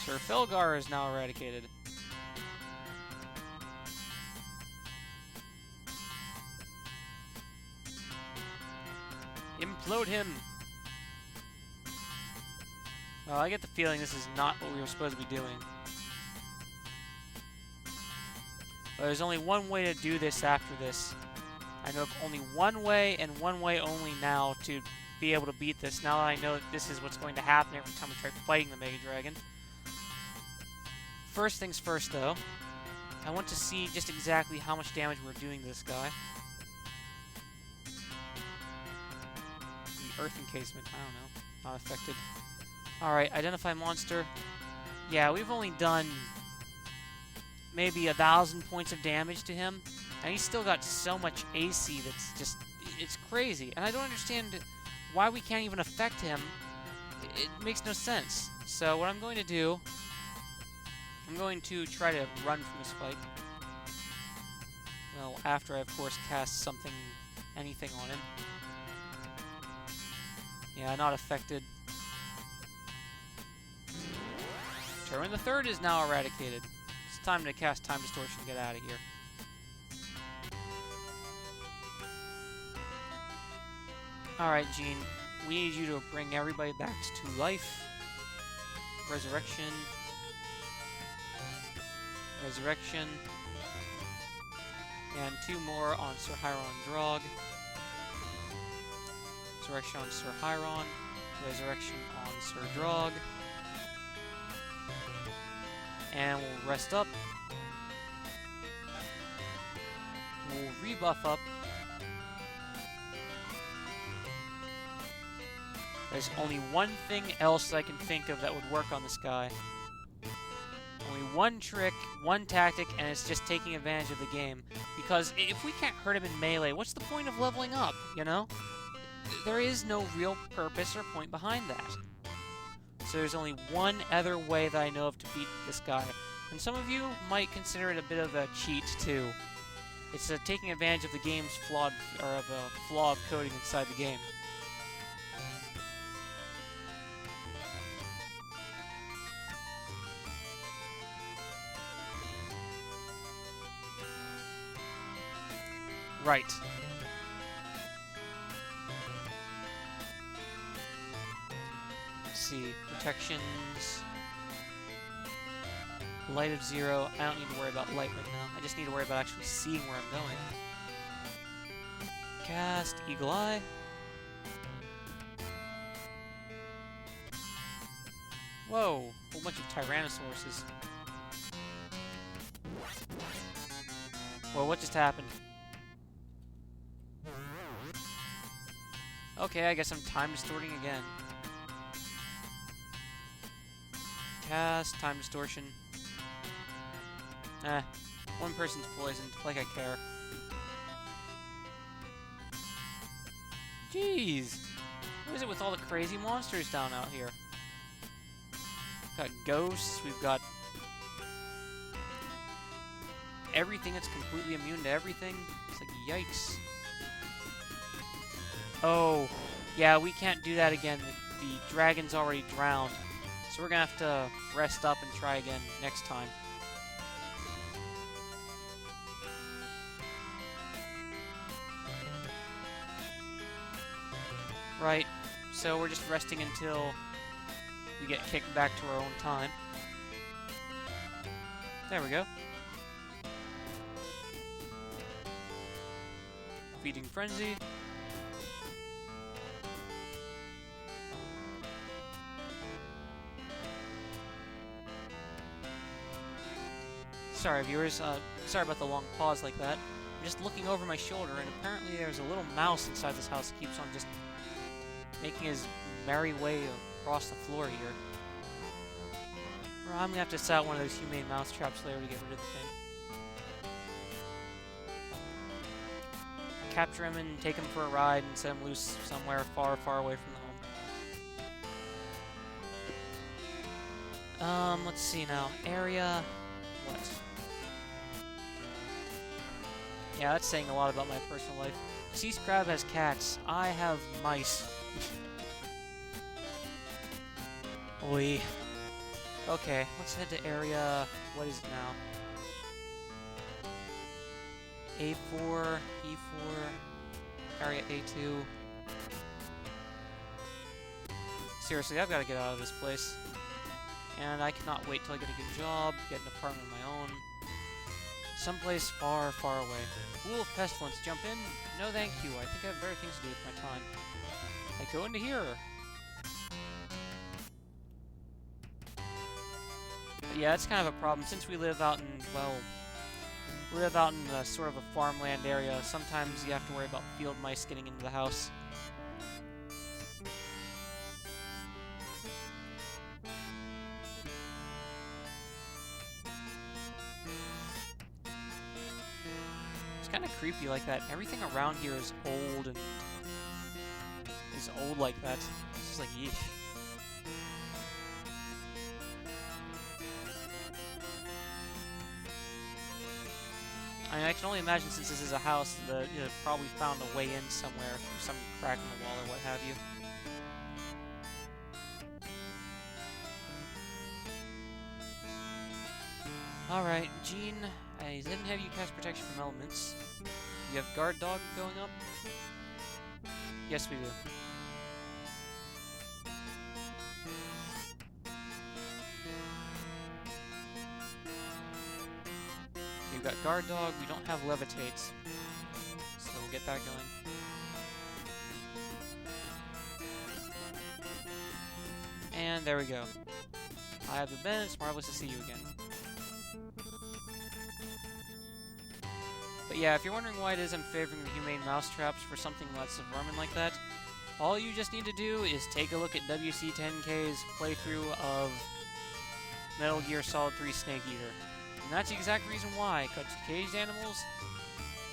Sir Felgar is now eradicated. Implode him! Well, I get the feeling this is not what we were supposed to be doing. But there's only one way to do this after this. I know of only one way and one way only now to be able to beat this. Now that I know that this is what's going to happen every time we try fighting the Mega Dragon. First things first, though. I want to see just exactly how much damage we're doing to this guy. The Earth Encasement, I don't know. Not affected. Alright, identify monster. Yeah, we've only done maybe 1,000 points of damage to him. And he's still got so much AC that's just... It's crazy. And I don't understand why we can't even affect him. It makes no sense. So what I'm going to do... I'm going to try to run from this fight. Well, after I, of course, cast something... anything on him. Yeah, not affected. Terran the Third is now eradicated. It's time to cast Time Distortion and get out of here. Alright, Gene. We need you to bring everybody back to life. Resurrection. Resurrection. And 2 more on Sir Hiron Drog. Resurrection on Sir Hiron. Resurrection on Sir Drog. And we'll rest up. We'll rebuff up. There's only one thing else I can think of that would work on this guy. Only one trick, one tactic, and it's just taking advantage of the game. Because if we can't hurt him in melee, what's the point of leveling up, you know? There is no real purpose or point behind that. So there's only one other way that I know of to beat this guy. And some of you might consider it a bit of a cheat, too. It's taking advantage of the game's flawed, or of a flaw of coding inside the game. Right. Let's see. Protections. Light of 0. I don't need to worry about light right now. I just need to worry about actually seeing where I'm going. Cast Eagle Eye. Whoa. A whole bunch of Tyrannosauruses. Whoa, what just happened? Okay, I guess I'm time distorting again. Cast Time Distortion. One person's poisoned, like I care. Jeez! What is it with all the crazy monsters down out here? We've got ghosts, we've got everything that's completely immune to everything. It's like, yikes. Oh, yeah, we can't do that again. The dragon's already drowned. So we're gonna have to rest up and try again next time. Right, so we're just resting until we get kicked back to our own time. There we go. Feeding Frenzy. Sorry, viewers. Sorry about the long pause like that. I'm just looking over my shoulder, and apparently there's a little mouse inside this house that keeps on just making his merry way across the floor here. Or I'm gonna have to set out one of those humane mouse traps later to get rid of the thing. Capture him and take him for a ride and set him loose somewhere far, far away from the home. Let's see now. Area... what? Yeah, that's saying a lot about my personal life. Sea Crab has cats. I have mice. Oi. Okay, let's head to area... What is it now? A4, E4, area A2. Seriously, I've got to get out of this place. And I cannot wait till I get a good job, get an apartment of my own. Someplace far, far away. Pool of Pestilence, jump in? No thank you, I think I have better things to do with my time. I go into here. But yeah, it's kind of a problem. Since we live out in, well, we live out in sort of a farmland area, sometimes you have to worry about field mice getting into the house. It's kind of creepy like that. Everything around here is old and is old like that. It's just like, yeesh. I mean, I can only imagine since this is a house that you know, probably found a way in somewhere through some crack in the wall or what have you. Alright, Gene, I didn't have you cast protection from elements. You have guard dog going up? Yes, we do. We've got guard dog, we don't have levitates. So we'll get that going. And there we go. I have been, it's marvelous to see you again. But yeah, if you're wondering why it is I'm favoring the humane mousetraps for something that's a vermin like that, all you just need to do is take a look at WC10K's playthrough of Metal Gear Solid 3 Snake Eater. And that's the exact reason why, because caged animals,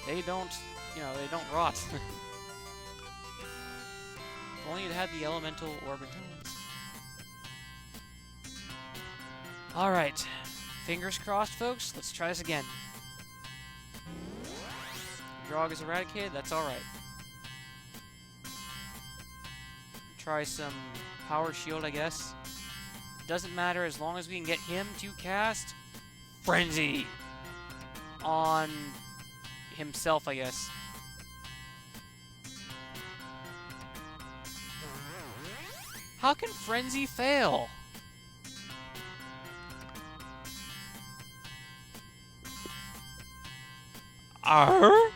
they don't, you know, they don't rot. If only you'd had the elemental orbitons. Alright, fingers crossed, folks, let's try this again. Drog is eradicated, that's alright. Try some power shield, I guess. Doesn't matter as long as we can get him to cast Frenzy on himself, I guess. How can Frenzy fail? Arr?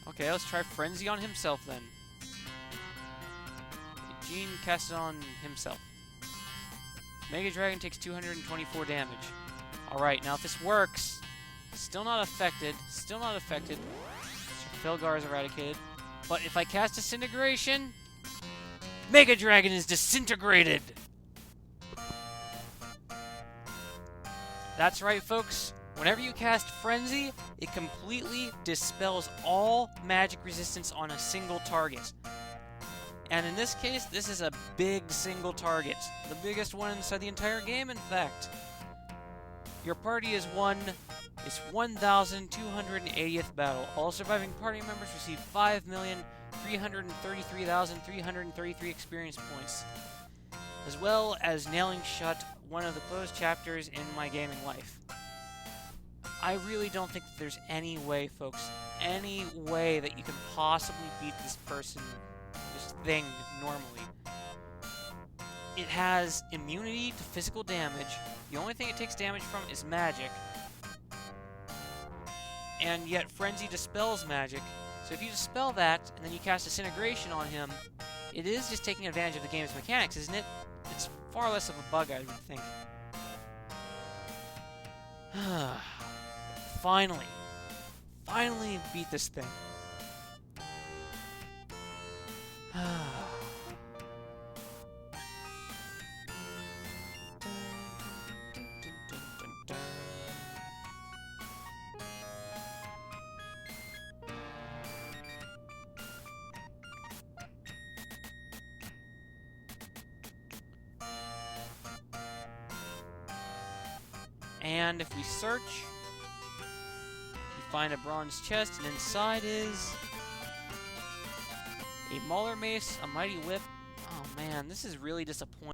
Okay, let's try Frenzy on himself then. Gene casts it on himself. Mega Dragon takes 224 damage. Alright, now if this works, still not affected, Felgar is eradicated. But if I cast Disintegration, Mega Dragon is disintegrated! That's right, folks. Whenever you cast Frenzy, it completely dispels all magic resistance on a single target. And in this case, this is a big single target. The biggest one inside the entire game, in fact. Your party is won its 1,280th battle. All surviving party members receive 5,333,333 experience points, as well as nailing shut one of the closed chapters in my gaming life. I really don't think that there's any way, folks, any way that you can possibly beat this person, this thing, normally. It has immunity to physical damage. The only thing it takes damage from is magic. And yet Frenzy dispels magic. So if you dispel that, and then you cast Disintegration on him, it is just taking advantage of the game's mechanics, isn't it? It's far less of a bug, I would think. Finally beat this thing. And if we search, we find a bronze chest, and inside is a Mauler Mace, a Mighty Whip. Oh man, this is really disappointing.